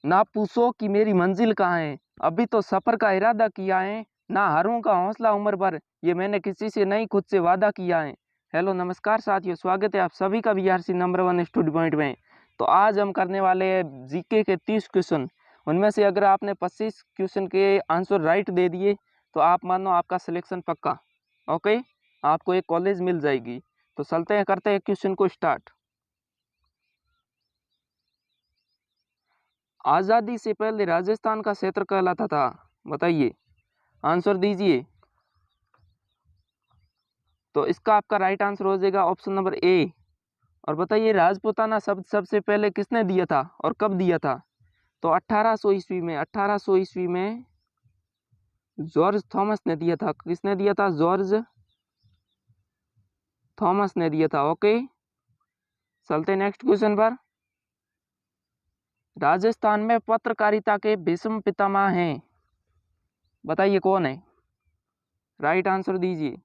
ना पूछो कि मेरी मंजिल कहाँ है, अभी तो सफर का इरादा किया है, ना हारूंगा हौसला उम्र भर, ये मैंने किसी से नहीं खुद से वादा किया है। हेलो नमस्कार साथियों, स्वागत है आप सभी का बीआरसी नंबर 1 स्टडी पॉइंट में। तो आज हम करने वाले हैं जीके के 30 क्वेश्चन। उनमें से अगर आपने 25 क्वेश्चन के आंसर राइट दे दिए तो आप मानो आपका सिलेक्शन पक्का। ओके, आपको एक कॉलेज मिल जाएगी। तो चलते हैं, करते हैं क्वेश्चन को स्टार्ट। आज़ादी से पहले राजस्थान का क्षेत्र कहलाता था, बताइए, आंसर दीजिए। तो इसका आपका राइट आंसर हो जाएगा ऑप्शन नंबर ए। और बताइए, राजपूताना शब्द सबसे पहले किसने दिया था और कब दिया था? तो 1800 ईस्वी में, 1800 ईस्वी में जॉर्ज थॉमस ने दिया था। किसने दिया था? जॉर्ज थॉमस ने दिया था। ओके, चलते नेक्स्ट क्वेश्चन पर। राजस्थान में पत्रकारिता के भीष्म पितामह हैं, बताइए कौन है? राइट आंसर दीजिए।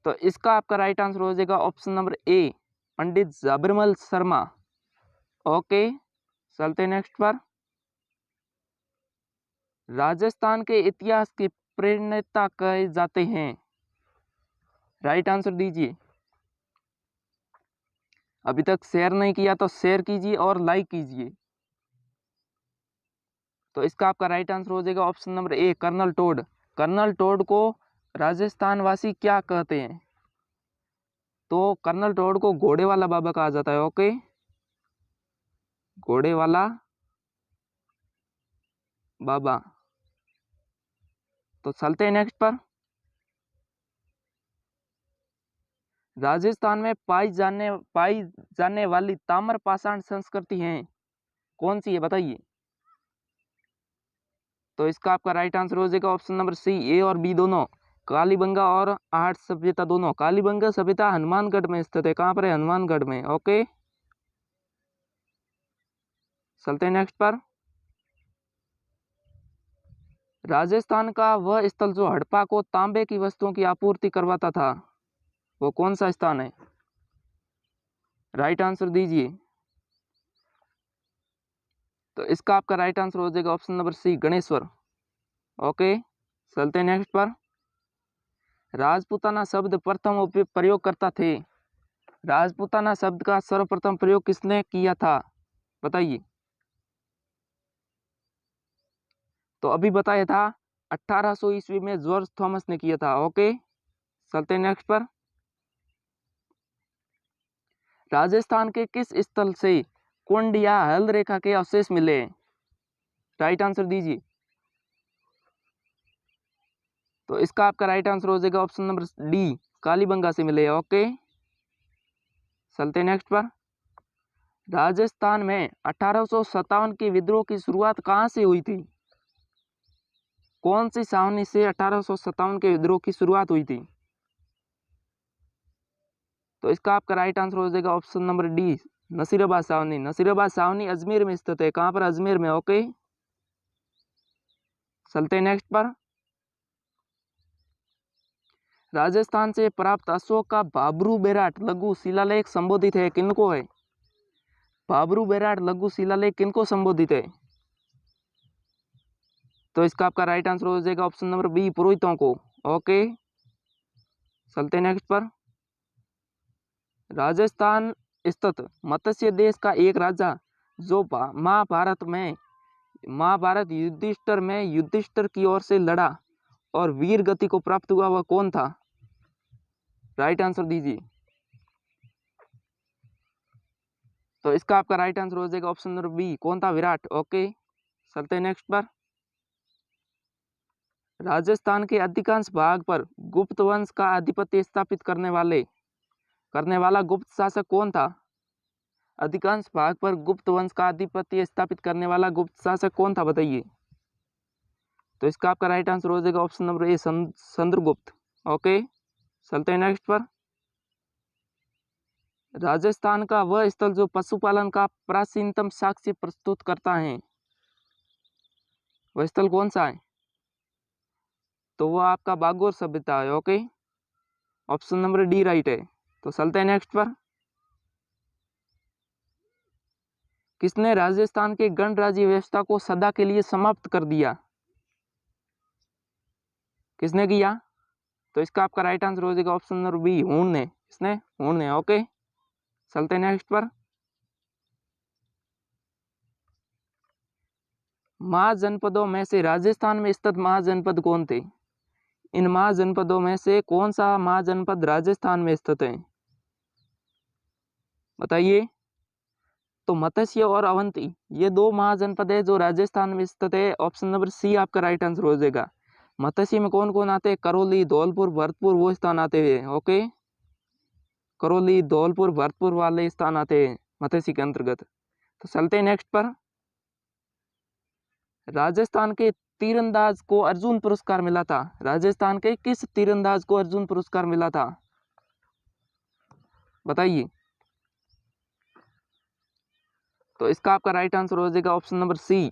तो इसका आपका राइट आंसर हो जाएगा option number A, Pandit Jabarmal Sharma. Okay, चलते नेक्स्ट पर। राजस्थान के इतिहास के प्रणेता कहे जाते हैं, राइट आंसर दीजिए। अभी तक शेयर नहीं किया तो शेयर कीजिए और लाइक कीजिए। तो इसका आपका राइट आंसर हो जाएगा option number A, colonel Tod. Colonel Tod को राजस्थान वासी क्या कहते हैं? तो कर्नल टोड को घोड़े वाला बाबा कहा जाता है। ओके, घोड़े वाला बाबा। तो चलते हैं नेक्स्ट पर। राजस्थान में पाई जाने वाली ताम्र पाषाण संस्कृति है, कौन सी है बताइए? तो इसका आपका राइट आंसर हो जाएगा ऑप्शन नंबर सी, ए और बी दोनों, कालीबंगा और आहट सभ्यता दोनों। कालीबंगा सभ्यता हनुमानगढ़ में स्थित है। कहाँ पर है? हनुमानगढ़ में। ओके, चलते हैं नेक्स्ट पर। राजस्थान का वह स्थल जो हड़प्पा को तांबे की वस्तुओं की आपूर्ति करवाता था, वो कौन सा स्थान है? राइट आंसर दीजिए। तो इसका आपका राइट आंसर हो जाएगा option number C, Ganeshwar. Okay, चलते हैं नेक्स्ट पर। राजपूताना शब्द प्रथम प्रयोग करता थे, राजपूताना शब्द का सर्वप्रथम प्रयोग किसने किया था, बताइए? तो अभी बताया था 1800 ईस्वी में जॉर्ज थॉमस ने किया था। ओके, चलते हैं नेक्स्ट पर। राजस्थान के किस स्थल से कुंड या हल्द रेखा के अवशेष मिले? राइट आंसर दीजिए। तो इसका आपका राइट आंसर हो जाएगा ऑप्शन नंबर डी, कालीबंगा से मिले। ओके, चलते हैं नेक्स्ट पर। राजस्थान में 1857 के विद्रोह की शुरुआत कहाँ से हुई थी? कौन सी छावनी से 1857 के विद्रोह की शुरुआत हुई थी? तो इसका आपका राइट आंसर हो जाएगा ऑप्शन नंबर डी, नसीराबाद छावनी। नसीराबाद छावनी अजमेर में स्थित है। कहाँ पर? अजमेर में। ओके, चलते हैं नेक्स्ट पर। राजस्थान से प्राप्त अशोक का भाबरू बेराट लघु शिलालेख संबोधित है, किनको है? भाबरू बेराट लघु शिलालेख किनको संबोधित है? तो इसका आपका राइट आंसर हो जाएगा ऑप्शन नंबर बी, पुरोहितों को। ओके, चलते हैं नेक्स्ट पर। राजस्थान स्थित मत्स्य देश का एक राजा जो महाभारत युधिष्ठिर की ओर से लड़ा और वीर गति को प्राप्त हुआ, वह कौन था? राइट आंसर दीजिए। तो इसका आपका राइट आंसर हो जाएगा ऑप्शन नंबर बी, कौन था? विराट। ओके, चलते हैं नेक्स्ट पर। राजस्थान के अधिकांश भाग पर गुप्त वंश का आधिपत्य स्थापित करने वाला गुप्त शासक कौन था? अधिकांश भाग पर गुप्त वंश का आधिपत्य स्थापित करने वाला गुप्त शासक कौन था, बताइए? तो इसका आपका राइट आंसर हो जाएगा ऑप्शन नंबर ए, चंद्रगुप्त। ओके, चलते हैं नेक्स्ट पर। राजस्थान का वह स्थल जो पशुपालन का प्राचीनतम साक्ष्य प्रस्तुत करता है, वह स्थल कौन सा है? तो वो आपका बागोर सभ्यता है। Okay, option number D right है। तो चलते हैं नेक्स्ट पर। किसने राजस्थान के गणराज्य व्यवस्था को सदा के लिए समाप्त कर दिया? किसने किया? तो इसका आपका राइट आंसर हो जाएगा ऑप्शन नंबर बी, हूण ने। किसने? हूण ने। ओके, चलते नेक्स्ट पर। महाजनपदों में से राजस्थान में स्थित महाजनपद कौन थे? इन महाजनपदों में से कौन सा महाजनपद राजस्थान में स्थित है? बताइए। तो मत्स्य और अवंती, ये दो महाजनपद है जो राजस्थान में स्थित है। ऑप्शन नंबर सी आपका राइट आंसर हो जाएगा। मत्स्य में कौन कौन आते हैं? करौली, धौलपुर, भरतपुर, वो स्थान आते हैं। ओके, करौली, धौलपुर, भरतपुर वाले स्थान आते हैं मत्स्य के अंतर्गत। तो चलते हैं नेक्स्ट पर। राजस्थान के तीरंदाज को अर्जुन पुरस्कार मिला था? राजस्थान के किस तीरंदाज को अर्जुन पुरस्कार मिला था? बताइए। तो इसका आपका राइट आंसर हो जाएगा ऑप्शन नंबर सी,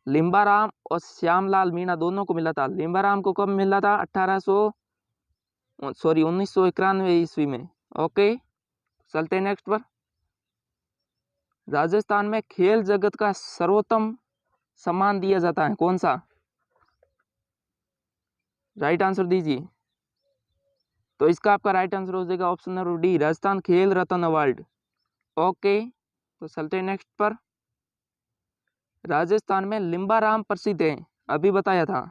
लिम्बाराम और श्यामलाल मीणा दोनों को मिला था। लिम्बाराम को कब मिला था? 1991 ईस्वी में। ओके, चलते हैं नेक्स्ट पर। राजस्थान में खेल जगत का सर्वोत्तम सम्मान दिया जाता है, कौन सा? राइट आंसर दीजिए। तो इसका आपका राइट आंसर हो जाएगा ऑप्शन नंबर डी, राजस्थान खेल रत्न अवार्ड। ओके, तो चलते हैं नेक्स्ट पर। राजस्थान में लिम्बाराम प्रसिद्ध है, अभी बताया था।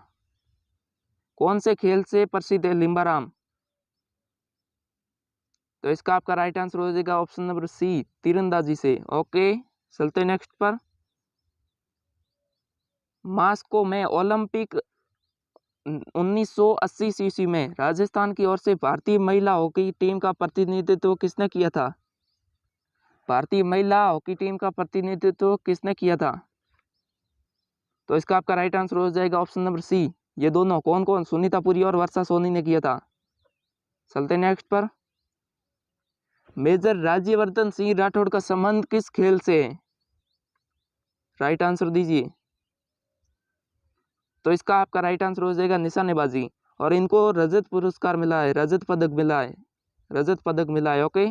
कौन से खेल से प्रसिद्ध है लिम्बाराम? तो इसका आपका राइट आंसर हो जाएगा ऑप्शन नंबर सी, तीरंदाजी से। ओके, चलते हैं नेक्स्ट पर। मास्को में ओलंपिक 1980 ईस्वी में राजस्थान की ओर से भारतीय महिला हॉकी टीम का प्रतिनिधित्व किसने किया था? भारतीय महिला हॉकी टीम का प्रतिनिधित्व किसने किया था? तो इसका आपका राइट आंसर हो जाएगा ऑप्शन नंबर सी, ये दोनों। कौन कौन? सुनीता पुरी और वर्षा सोनी ने किया था। चलते नेक्स्ट पर। मेजर राज्यवर्धन सिंह राठौड़ का संबंध किस खेल से है? राइट आंसर दीजिए। तो इसका आपका राइट आंसर हो जाएगा निशानेबाजी, और इनको रजत पुरस्कार मिला है, रजत पदक मिला है, रजत पदक मिला है। ओके,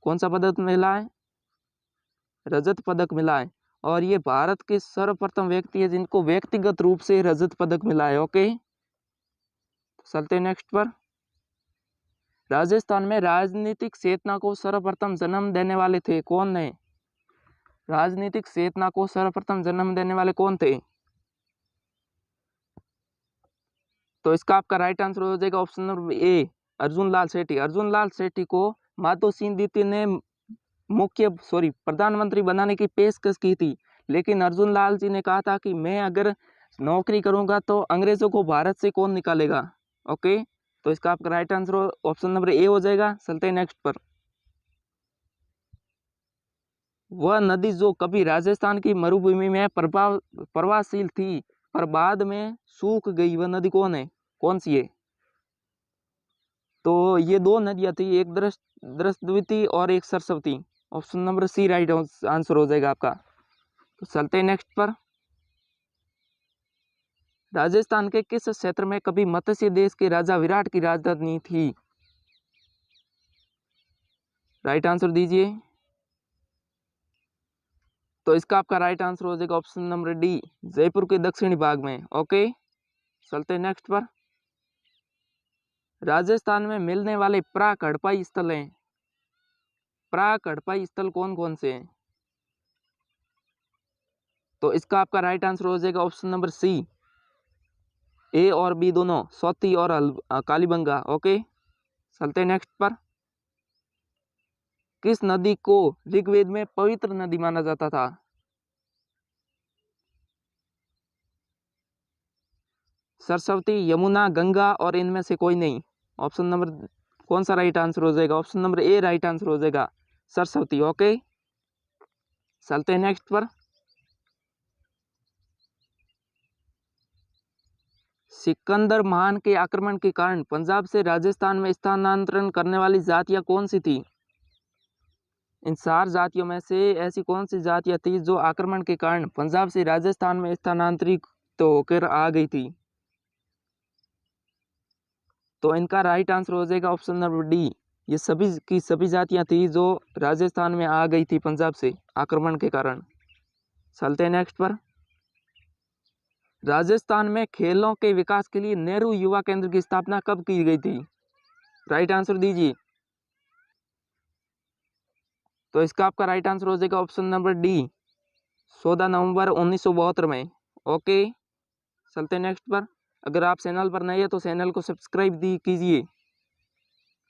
कौन सा पदक मिला है? रजत पदक मिला है, और ये भारत के सर्वप्रथम व्यक्ति है जिनको व्यक्तिगत रूप से रजत पदक मिला है। ओके, चलते नेक्स्ट पर। राजस्थान में राजनीतिक चेतना को सर्वप्रथम जन्म देने वाले थे, कौन है? राजनीतिक चेतना को सर्वप्रथम जन्म देने वाले कौन थे? तो इसका आपका राइट आंसर हो जाएगा ऑप्शन नंबर ए, अर्जुन लाल सेठी। अर्जुन लाल सेठी को माधो सिंह द्वितीय ने प्रधानमंत्री बनाने की पेशकश की थी, लेकिन अर्जुन लाल जी ने कहा था कि मैं अगर नौकरी करूंगा तो अंग्रेजों को भारत से कौन निकालेगा। ओके, तो इसका आपका राइट आंसर ऑप्शन नंबर ए हो जाएगा। चलते हैं नेक्स्ट पर। वह नदी जो कभी राजस्थान की मरुभूमि में प्रवाहशील थी पर बाद में सूख गई, वह नदी कौन है? कौन सी है? तो ये दो नदियां थी, एक द्रष्टद्वती और एक Saraswati. Option number C right answer हो जाएगा आपका। तो चलते हैं नेक्स्ट पर। राजस्थान के किस क्षेत्र में कभी मत्स्य देश के राजा विराट की राजधानी थी? राइट आंसर दीजिए। तो इसका आपका राइट आंसर हो जाएगा ऑप्शन नंबर डी, जयपुर के दक्षिणी भाग में। ओके, चलते हैं नेक्स्ट पर। राजस्थान में मिलने वाले प्राक हड़प्पा स्थल हैं, प्राक हड़प्पा स्थल कौन कौन से हैं? तो इसका आपका राइट आंसर हो जाएगा ऑप्शन नंबर सी, ए और बी दोनों, सौती और कालीबंगा। ओके, चलते हैं नेक्स्ट पर। किस नदी को ऋग्वेद में पवित्र नदी माना जाता था? सरस्वती, यमुना, गंगा और इनमें से कोई नहीं। ऑप्शन नंबर कौन सा राइट आंसर हो जाएगा? ऑप्शन नंबर ए राइट आंसर हो जाएगा, सरस्वती। ओके, चलते हैं नेक्स्ट पर। सिकंदर महान के आक्रमण के कारण पंजाब से राजस्थान में स्थानांतरण करने वाली जातियां कौन सी थी? इन 4 जातियों में से ऐसी कौन सी जातियां थी जो आक्रमण के कारण पंजाब से राजस्थान में स्थानांतरित होकर आ गई थी? तो इनका राइट आंसर हो जाएगा ऑप्शन नंबर डी, ये सभी की सभी जातियां थी जो राजस्थान में आ गई थी पंजाब से आक्रमण के कारण। चलते हैं नेक्स्ट पर। राजस्थान में खेलों के विकास के लिए नेहरू युवा केंद्र की स्थापना कब की गई थी? राइट आंसर दीजिए। तो इसका आपका राइट आंसर हो जाएगा ऑप्शन नंबर डी, 14 नवंबर 1972 में। ओके, चलते हैं नेक्स्ट पर। अगर आप चैनल पर नए हैं तो चैनल को सब्सक्राइब कीजिए।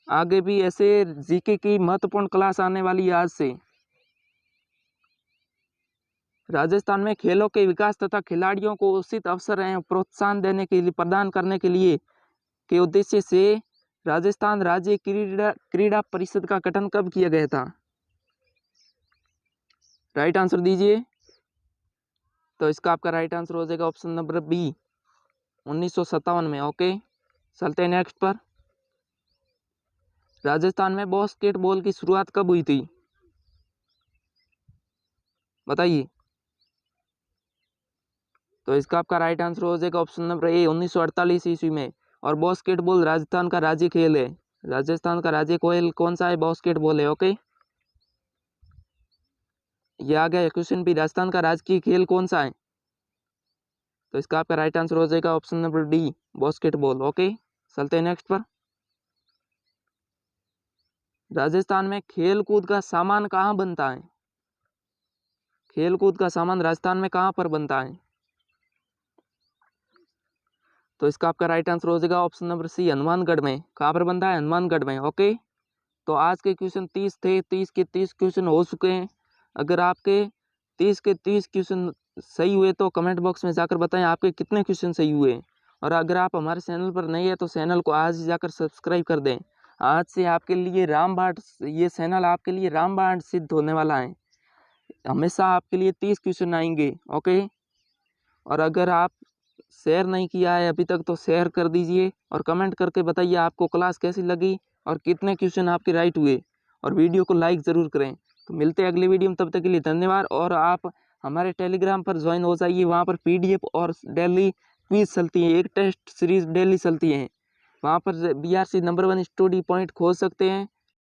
आगे भी ऐसे जीके की महत्वपूर्ण क्लास आने वाली है आज से। राजस्थान में खेलों के विकास तथा खिलाड़ियों को उचित अवसर एवं प्रोत्साहन देने के लिए प्रदान करने के लिए के उद्देश्य से राजस्थान राज्य क्रीड़ा परिषद का गठन कब किया गया था? राइट आंसर दीजिए। तो इसका आपका राइट आंसर हो जाएगा ऑप्शन नंबर बी, 1957 में। ओके, चलते हैं नेक्स्ट पर। राजस्थान में बास्केटबॉल की शुरुआत कब हुई थी? बताइए। तो इसका आपका राइट आंसर हो जाएगा ऑप्शन नंबर ए, 1948 ईस्वी में। और बास्केटबॉल राजस्थान का राज्य खेल है। राजस्थान का राज्य खेल कौन सा है? बास्केटबॉल है। ओके, ये आ गया क्वेश्चन भी, राजस्थान का राजकीय खेल कौन सा है? तो इसका आपका राइट आंसर हो जाएगा option number D, basketball. Okay, चलते हैं नेक्स्ट पर। राजस्थान में खेल कूद का सामान कहाँ बनता है? खेल कूद का सामान राजस्थान में कहाँ पर बनता है? तो इसका आपका राइट आंसर हो जाएगा ऑप्शन नंबर सी, हनुमानगढ़ में। कहाँ पर बनता है? हनुमानगढ़ में। ओके, तो आज के क्वेश्चन 30 थे, 30 के 30 क्वेश्चन हो चुके हैं। अगर आपके 30 के 30 क्वेश्चन सही हुए तो कमेंट बॉक्स में जाकर बताएं आपके कितने क्वेश्चन सही हुए। और अगर आप हमारे चैनल पर नए हैं तो चैनल को आज ही जाकर सब्सक्राइब कर दें। आज से आपके लिए रामबाण, ये चैनल आपके लिए रामबाण सिद्ध होने वाला है। हमेशा आपके लिए 30 क्वेश्चन आएंगे। ओके, और अगर आप शेयर नहीं किया है अभी तक तो शेयर कर दीजिए और कमेंट करके बताइए आपको क्लास कैसी लगी और कितने क्वेश्चन आपके राइट हुए। और वीडियो को लाइक ज़रूर करें। तो मिलते हैं अगले वीडियो में, तब तक के लिए धन्यवाद। और आप हमारे टेलीग्राम पर ज्वाइन हो जाइए, वहाँ पर PDF और डेली क्विज चलती है, एक टेस्ट सीरीज डेली चलती है। वहाँ पर BRC नंबर 1 स्टडी पॉइंट खोज सकते हैं